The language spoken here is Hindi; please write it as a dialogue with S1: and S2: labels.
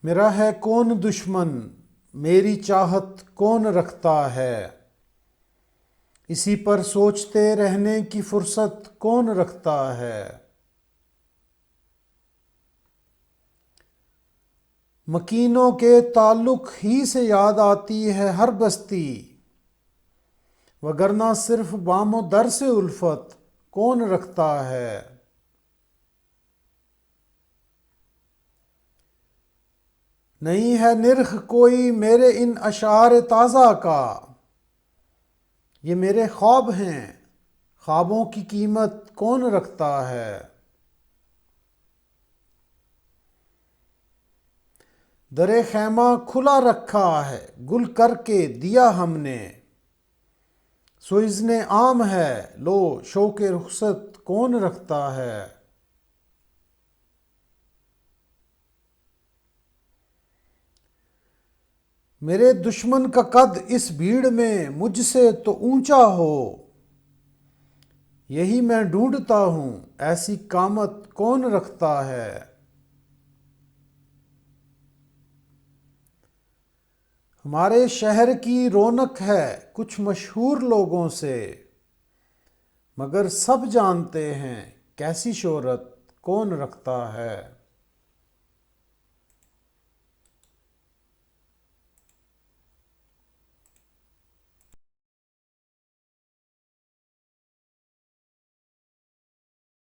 S1: मेरा है कौन दुश्मन, मेरी चाहत कौन रखता है। इसी पर सोचते रहने की फुर्सत कौन रखता है। मकीनों के ताल्लुक ही से याद आती है हर बस्ती, वगरना सिर्फ बामो दर से उल्फत कौन रखता है। नहीं है निरख कोई मेरे इन अशार ताज़ा का, ये मेरे ख्वाब हैं, ख्वाबों की कीमत कौन रखता है। दरे खैमा खुला रखा है, गुल करके दिया हमने, सो इज़्ने आम है, लो शौक़ रुखसत कौन रखता है। मेरे दुश्मन का कद इस भीड़ में मुझसे तो ऊंचा हो, यही मैं ढूंढता हूं, ऐसी कामत कौन रखता है। हमारे शहर की रौनक है कुछ मशहूर लोगों से, मगर सब जानते हैं कैसी शोहरत कौन रखता है।